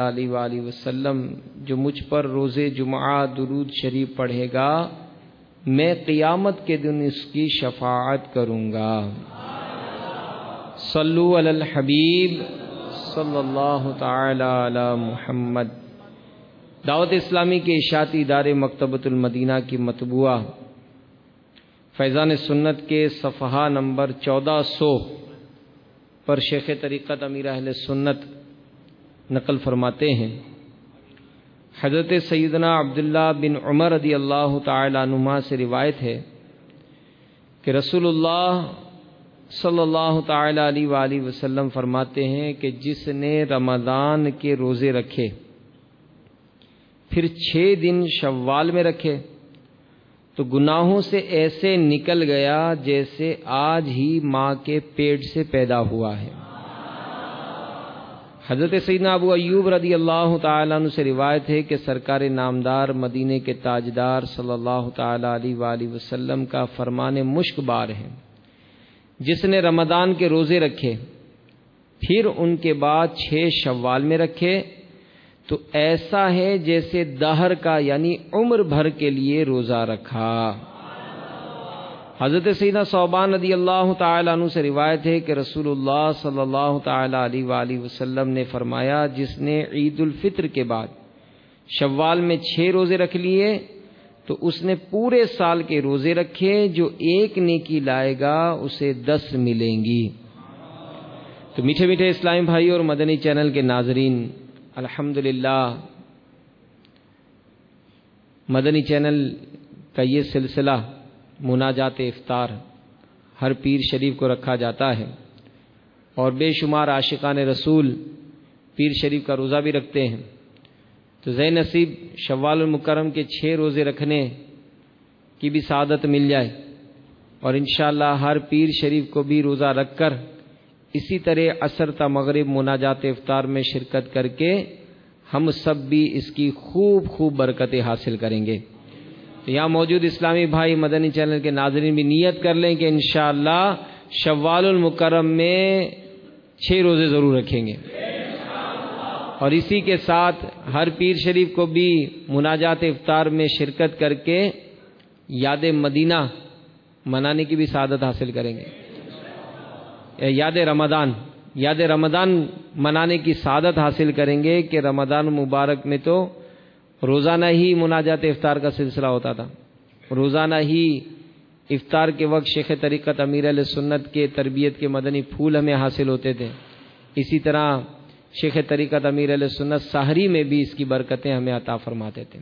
علیہ وآلہ وسلم جو مجھ پر روز جمعہ درود شریف پڑھے گا میں قیامت کے دن اس کی شفاعت کروں گا۔ صلو علی الحبیب صلی اللہ تعالی علی محمد۔ دعوت اسلامی کے اشاعتی ادارے مکتبۃ المدینہ کی مطبوعہ فیضان سنت کے صفحہ نمبر 1400 پر شیخ طریقت امیر اہل سنت نقل فرماتے ہیں، حضرت سیدنا عبداللہ بن عمر رضی اللہ تعالی عنہما سے روایت ہے کہ رسول اللہ صلی اللہ تعالی علیہ وآلہ وسلم فرماتے ہیں کہ جس نے رمضان کے روزے رکھے پھر 6 دن شوال میں رکھے تو گناہوں سے ایسے نکل گیا جیسے آج ہی ماں کے پیٹ سے پیدا ہوا ہے۔ حضرت سیدنا ابو ایوب رضی اللہ تعالیٰ عنہ سے روایت ہے کہ سرکار نامدار مدینے کے تاجدار صلی اللہ تعالیٰ علیہ وآلہ وسلم کا فرمان مشک بار ہے، جس نے رمضان کے روزے رکھے پھر ان کے بعد 6 شوال میں رکھے تو ایسا ہے جیسے دہر کا یعنی عمر بھر کے لیے روزہ رکھا۔ حضرت سیدنا ثوبان رضی اللہ تعالیٰ عنہ سے روایت ہے کہ رسول اللہ صلی اللہ تعالیٰ علیہ وآلہ وسلم نے فرمایا، جس نے عید الفطر کے بعد شوال میں 6 روزے رکھ لیے تو اس نے پورے سال کے روزے رکھے، جو ایک نیکی لائے گا اسے 10 ملیں گی۔ تو میٹھے میٹھے اسلامی بھائی اور مدنی چینل کے ناظرین، الحمدللہ مدنی چینل کا یہ سلسلہ مناجات افطار ہر پیر شریف کو رکھا جاتا ہے، اور بے شمار عاشقان رسول پیر شریف کا روزہ بھی رکھتے ہیں۔ تو ذی نصیب شوال المکرم کے 6 روزے رکھنے کی بھی سعادت مل جائے، اور انشاءاللہ ہر پیر شریف کو بھی روزہ رکھ کر اسی طرح عصر تا مغرب مناجات افطار میں شرکت کر کے ہم سب بھی اس کی خوب برکتیں حاصل کریں گے۔ یہاں موجود اسلامی بھائی مدنی چینل کے ناظرین بھی نیت کر لیں کہ انشاءاللہ شوال المکرم میں 6 روزے ضرور رکھیں گے، اور اسی کے ساتھ ہر پیر شریف کو بھی مناجات افطار میں شرکت کر کے یاد مدینہ منانے کی بھی سعادت حاصل کریں گے، یاد رمضان منانے کی سعادت حاصل کریں گے کہ رمضان مبارک میں تو روزانہ ہی مناجات افطار کا سلسلہ ہوتا تھا، روزانہ ہی افطار کے وقت شیخ طریقت امیر علیہ سنت کے تربیت کے مدنی پھول ہمیں حاصل ہوتے تھے۔ اسی طرح شیخ طریقت امیر علیہ سنت سحری میں بھی اس کی برکتیں ہمیں عطا فرماتے تھے۔